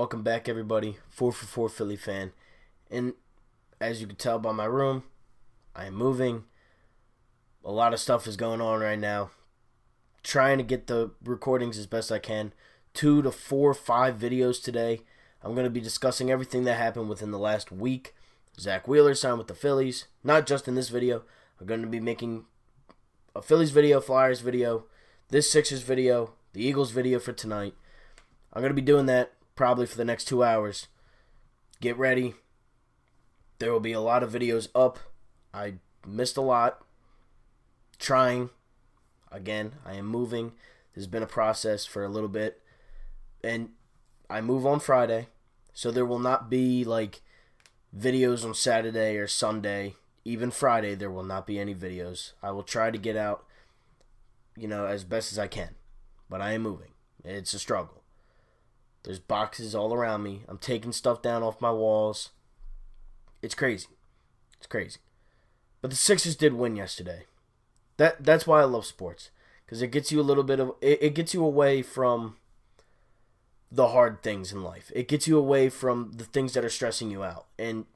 Welcome back, everybody. 4 for 4 Philly fan. And as you can tell by my room, I am moving. A lot of stuff is going on right now. Trying to get the recordings as best I can. 2 to 4, 5 videos today. I'm going to be discussing everything that happened within the last week. Zach Wheeler signed with the Phillies. Not just in this video. I'm going to be making a Phillies video, Flyers video, this Sixers video, the Eagles video for tonight. I'm going to be doing that probably for the next 2 hours. Get ready. There will be a lot of videos up. I missed a lot. Trying. Again, I am moving. There's been a process for a little bit. And I move on Friday. So there will not be like videos on Saturday or Sunday. Even Friday, there will not be any videos. I will try to get out, as best as I can. But I am moving. It's a struggle. There's boxes all around me. I'm taking stuff down off my walls. It's crazy. It's crazy. But the Sixers did win yesterday. That's why I love sports. Because it gets you a little bit of... It gets you away from the hard things in life. It gets you away from the things that are stressing you out. And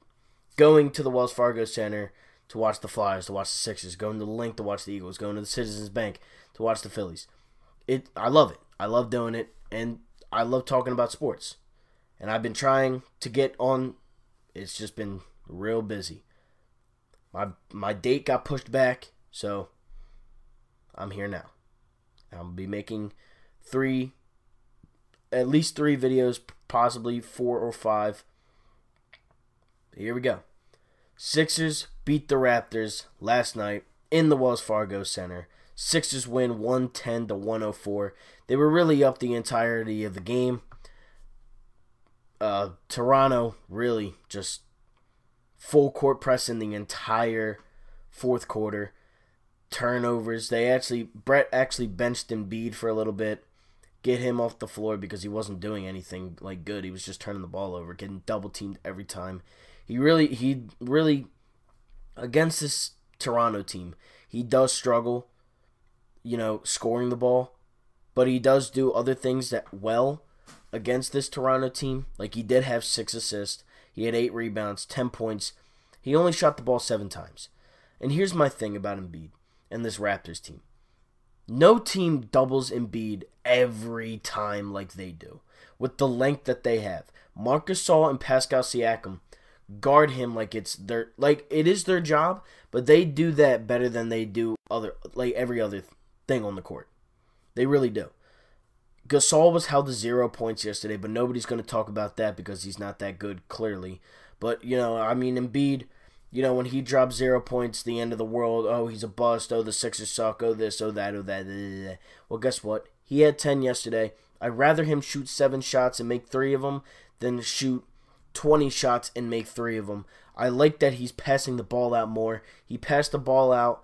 going to the Wells Fargo Center to watch the Flyers, to watch the Sixers, going to the Link to watch the Eagles, going to the Citizens Bank to watch the Phillies. I love it. I love doing it. And I love talking about sports. And I've been trying to get on. It's just been real busy. My date got pushed back, so I'm here now. I'll be making at least three videos, possibly 4 or 5. Here we go. Sixers beat the Raptors last night in the Wells Fargo Center. Sixers win 110-104. They were really up the entirety of the game. Toronto really just full court pressing the entire fourth quarter. Turnovers. Brett actually benched Embiid for a little bit. Get him off the floor because he wasn't doing anything like good. He was just turning the ball over, getting double teamed every time. He really against this Toronto team, he does struggle, scoring the ball, but he does do other things that well against this Toronto team. Like he did have 6 assists. He had 8 rebounds, 10 points. He only shot the ball 7 times. And here's my thing about Embiid and this Raptors team. No team doubles Embiid every time like they do, with the length that they have. Marc Gasol and Pascal Siakam guard him like it is their job, but they do that better than they do every other thing on the court. They really do. Gasol was held to 0 points yesterday, but nobody's going to talk about that because he's not that good, clearly. But, Embiid, when he drops 0 points, the end of the world, oh, he's a bust, oh, the Sixers suck, oh, this, oh, that, oh, that. Well, guess what? He had 10 yesterday. I'd rather him shoot 7 shots and make 3 of them than shoot 20 shots and make 3 of them. I like that he's passing the ball out more. He passed the ball out,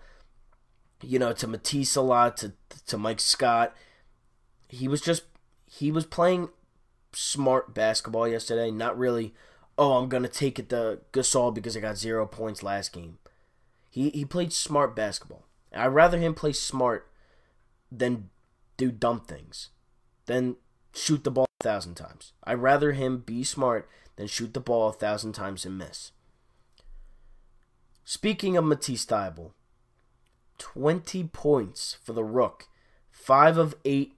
to Matisse a lot, to Mike Scott. He was playing smart basketball yesterday. Not really, oh, I'm going to take it to Gasol because I got 0 points last game. He played smart basketball. I'd rather him play smart than do dumb things, than shoot the ball 1,000 times. I'd rather him be smart than shoot the ball 1,000 times and miss. Speaking of Matisse Thybulle, 20 points for the Rook. 5 of 8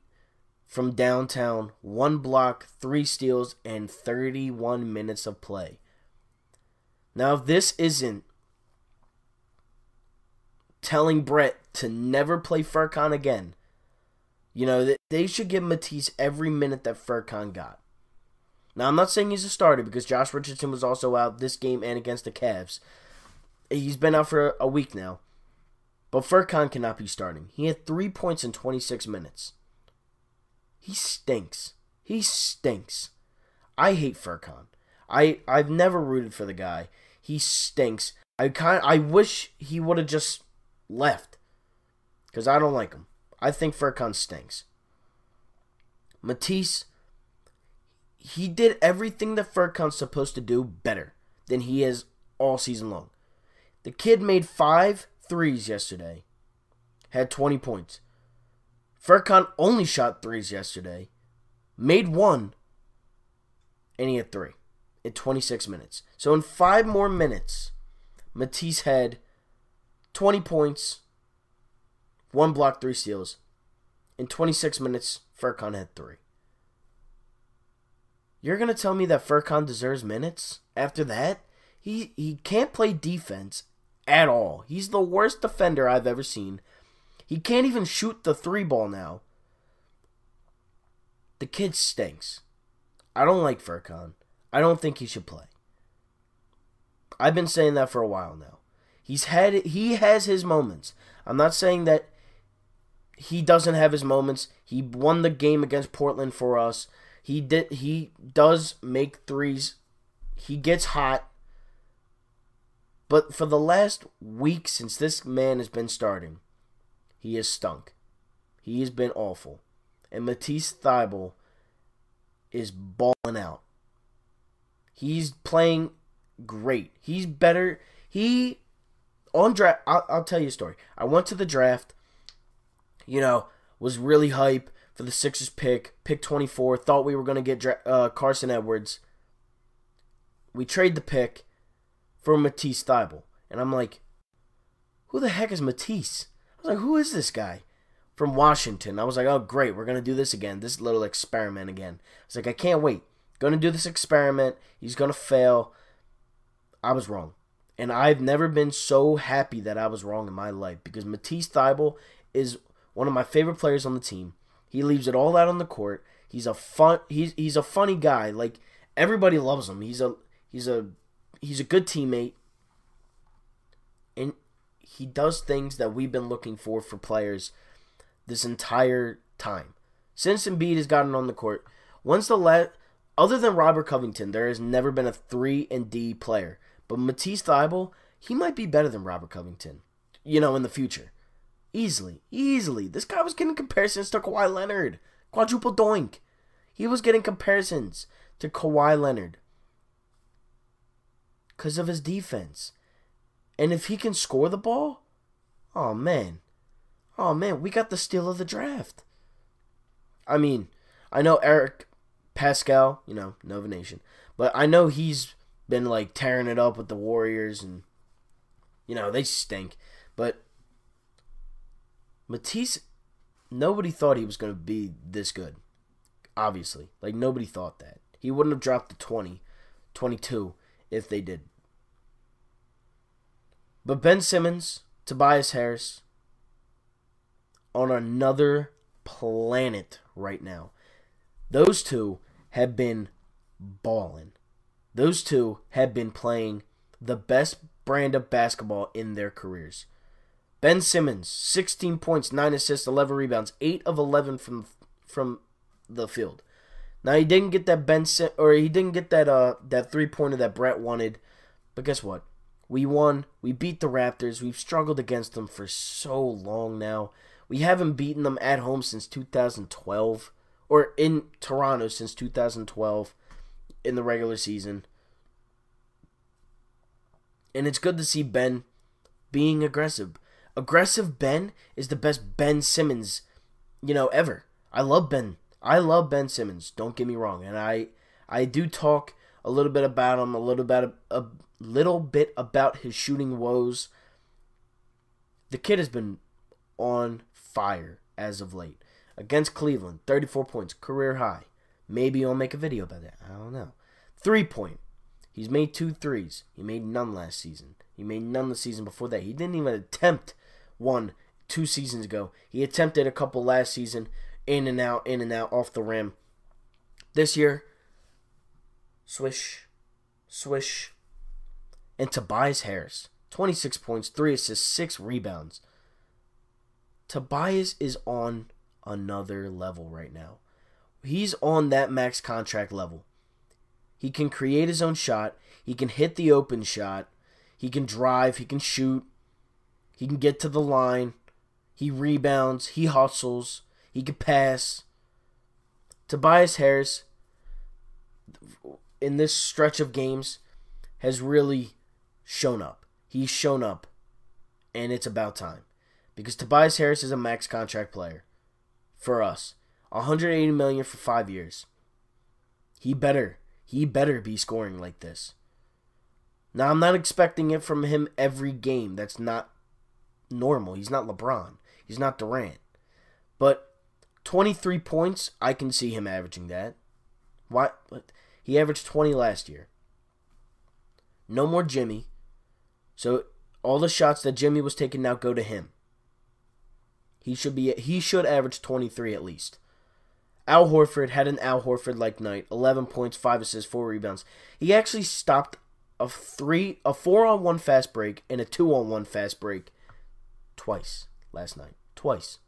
from downtown, 1 block, 3 steals, and 31 minutes of play. Now, if this isn't telling Brett to never play Furkan again, they should give Matisse every minute that Furkan got. Now, I'm not saying he's a starter because Josh Richardson was also out this game and against the Cavs. He's been out for a week now. But Furkan cannot be starting. He had 3 points in 26 minutes. He stinks. He stinks. I hate Furkan. I've never rooted for the guy. He stinks. I wish he would have just left. Because I don't like him. I think Furkan stinks. Matisse, he did everything that Furkan's supposed to do better than he has all season long. The kid made 5 threes yesterday. Had 20 points. Furkan only shot 3s yesterday. Made 1. and he had 3 in 26 minutes. So in 5 more minutes, Matisse had 20 points, 1 block, 3 steals. In 26 minutes, Furkan had 3. You're going to tell me that Furkan deserves minutes after that? He can't play defense at all. He's the worst defender I've ever seen. He can't even shoot the 3 ball now. The kid stinks. I don't like Furkan. I don't think he should play. I've been saying that for a while now. He has his moments. I'm not saying that he doesn't have his moments. He won the game against Portland for us. He does make threes. He gets hot. But for the last week since this man has been starting, he has stunk. He has been awful. And Matisse Thybulle is balling out. He's playing great. He's better. I'll tell you a story. I went to the draft, was really hype for the Sixers pick 24. Thought we were going to get Carson Edwards. We trade the pick for Matisse Thybulle. And I'm like, who the heck is Matisse? I was like, who is this guy? From Washington. I was like, oh, great. We're going to do this again. This little experiment again. I was like, I can't wait. Going to do this experiment. He's going to fail. I was wrong. And I've never been so happy that I was wrong in my life. Because Matisse Thybulle is one of my favorite players on the team. He leaves it all out on the court. He's a funny guy. Like, everybody loves him. He's a good teammate. And he does things that we've been looking for players this entire time. Since Embiid has gotten on the court, other than Robert Covington, there has never been a 3-and-D player. But Matisse Thybulle, he might be better than Robert Covington, in the future. Easily. This guy was getting comparisons to Kawhi Leonard. Quadruple doink. He was getting comparisons to Kawhi Leonard because of his defense. And if he can score the ball, oh man, we got the steal of the draft. I mean, I know Eric Pascal, Nova Nation, but I know he's been like tearing it up with the Warriors, and they stink. But Matisse, nobody thought he was going to be this good. Obviously, like nobody thought that. He wouldn't have dropped to 20, 22 if they did. But Ben Simmons, Tobias Harris, on another planet right now. Those two have been balling. Those two have been playing the best brand of basketball in their careers. Ben Simmons, 16 points, 9 assists, 11 rebounds, 8 of 11 from the field. Now he didn't get that that 3-pointer that Brett wanted, but guess what? We won. We beat the Raptors. We've struggled against them for so long now. We haven't beaten them at home since 2012, or in Toronto since 2012 in the regular season. And it's good to see Ben being aggressive. Aggressive Ben is the best Ben Simmons, ever. I love Ben. I love Ben Simmons. Don't get me wrong. And I do talk a little bit about him, a little bit about his shooting woes. The kid has been on fire as of late. Against Cleveland, 34 points, career high. Maybe he'll make a video about that. I don't know. 3-point. He's made 2 threes. He made none last season. He made none the season before that. He didn't even attempt one 2 seasons ago. He attempted a couple last season, in and out, off the rim. This year, swish, swish. And Tobias Harris, 26 points, 3 assists, 6 rebounds. Tobias is on another level right now. He's on that max contract level. He can create his own shot. He can hit the open shot. He can drive. He can shoot. He can get to the line. He rebounds. He hustles. He can pass. Tobias Harris, in this stretch of games, has really shown up. He's shown up. And it's about time. Because Tobias Harris is a max contract player. For us. $180 million for 5 years. He better he better be scoring like this. Now, I'm not expecting it from him every game. That's not normal. He's not LeBron. He's not Durant. But 23 points, I can see him averaging that. Why? He averaged 20 last year. No more Jimmy. So all the shots that Jimmy was taking now go to him. He should average 23 at least. Al Horford had an Al Horford-like night. 11 points, 5 assists, 4 rebounds. He actually stopped a 4-on-1 fast break and a 2-on-1 fast break twice last night. Twice.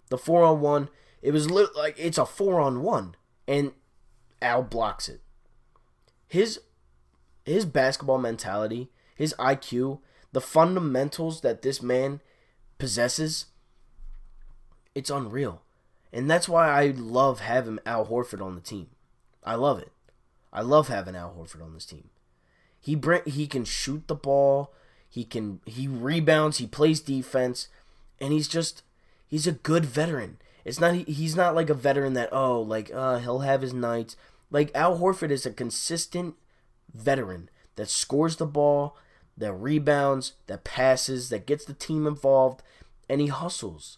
The 4-on-1, it was like it's a 4-on-1, and Al blocks it. His basketball mentality, his IQ, the fundamentals that this man possesses, it's unreal. And that's why I love having Al Horford on the team. I love it. I love having Al Horford on this team. He can shoot the ball, he rebounds, he plays defense, and he's a good veteran. He's not like a veteran that he'll have his nights. Like Al Horford is a consistent veteran that scores the ball, that rebounds, that passes, that gets the team involved, and he hustles.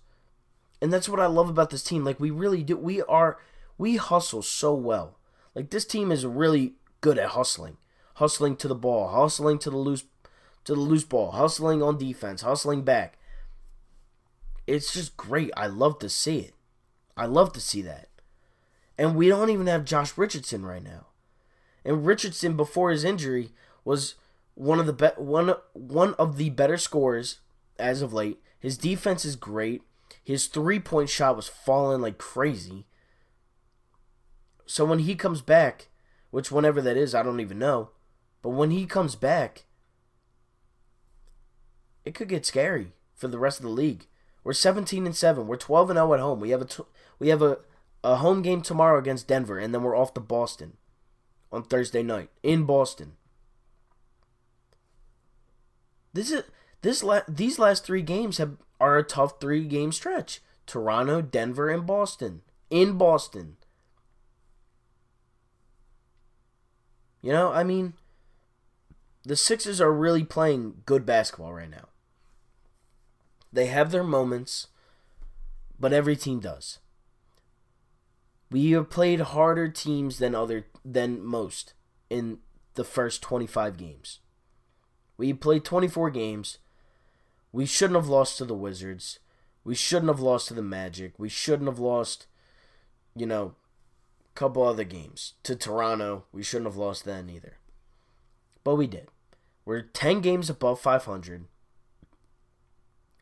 And that's what I love about this team. Like, we really do. We hustle so well. Like, this team is really good at hustling. Hustling to the ball, hustling to the loose ball, hustling on defense, hustling back. It's just great. I love to see it. I love to see that. And we don't even have Josh Richardson right now. And Richardson, before his injury, was one of the better scorers as of late. His defense is great. His three-point shot was falling like crazy. So when he comes back, which whenever that is, I don't even know. But when he comes back, it could get scary for the rest of the league. We're 17-7. We're 12-0 at home. We have a home game tomorrow against Denver, and then we're off to Boston on Thursday night in Boston. These last 3 games are a tough 3-game stretch. Toronto, Denver, and Boston. In Boston. You know, I mean, the Sixers are really playing good basketball right now. They have their moments, but every team does. We have played harder teams than most in the first 25 games. We played 24 games. We shouldn't have lost to the Wizards. We shouldn't have lost to the Magic. We shouldn't have lost, a couple other games. To Toronto, we shouldn't have lost then either. But we did. We're 10 games above 500.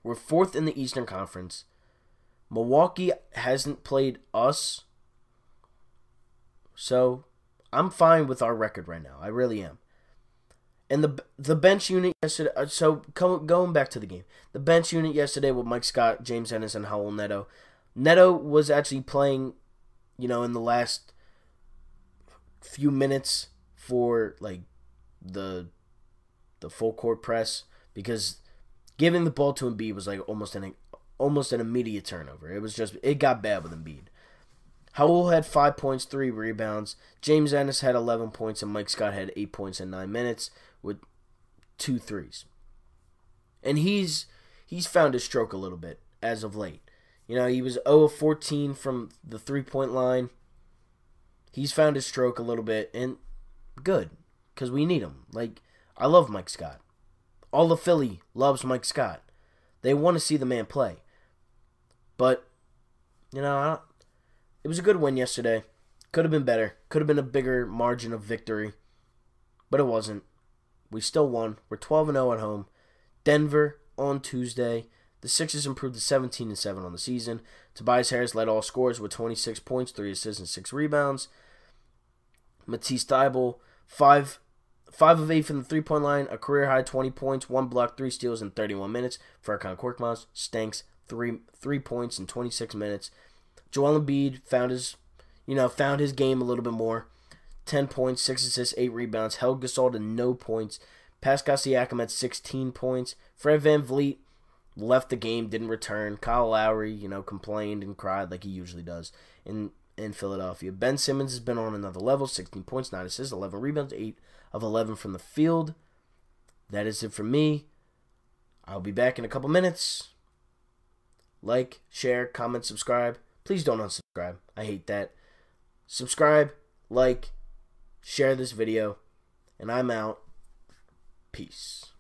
We're 4th in the Eastern Conference. Milwaukee hasn't played us. So, I'm fine with our record right now. I really am. And the bench unit yesterday, going back to the game. The bench unit yesterday with Mike Scott, James Ennis, and Raul Neto. Neto was actually playing, in the last few minutes for, the full court press. Because giving the ball to Embiid was, almost an immediate turnover. It got bad with Embiid. Raul had 5 points, 3 rebounds. James Ennis had 11 points, and Mike Scott had 8 points in 9 minutes with 2 threes. And he's found his stroke a little bit as of late. He was 0 of 14 from the 3-point line. He's found his stroke a little bit, and good, because we need him. I love Mike Scott. All of Philly loves Mike Scott. They want to see the man play. But, it was a good win yesterday. Could have been better. Could have been a bigger margin of victory. But it wasn't. We still won. We're 12-0 at home. Denver on Tuesday. The Sixers improved to 17-7 on the season. Tobias Harris led all scorers with 26 points, 3 assists, and 6 rebounds. Matisse Thybulle, 5 of 8 from the 3-point line, a career-high 20 points, 1 block, 3 steals in 31 minutes. Furkan Korkmaz stinks, 3 points in 26 minutes. Joel Embiid found his game a little bit more. 10 points, 6 assists, 8 rebounds. Held Gasol to no points. Pascal Siakam had 16 points. Fred VanVleet left the game, didn't return. Kyle Lowry, complained and cried like he usually does. And in Philadelphia. Ben Simmons has been on another level. 16 points, 9 assists, 11 rebounds, 8 of 11 from the field. That is it for me. I'll be back in a couple minutes. Like, share, comment, subscribe. Please don't unsubscribe. I hate that. Subscribe, like, share this video, and I'm out. Peace.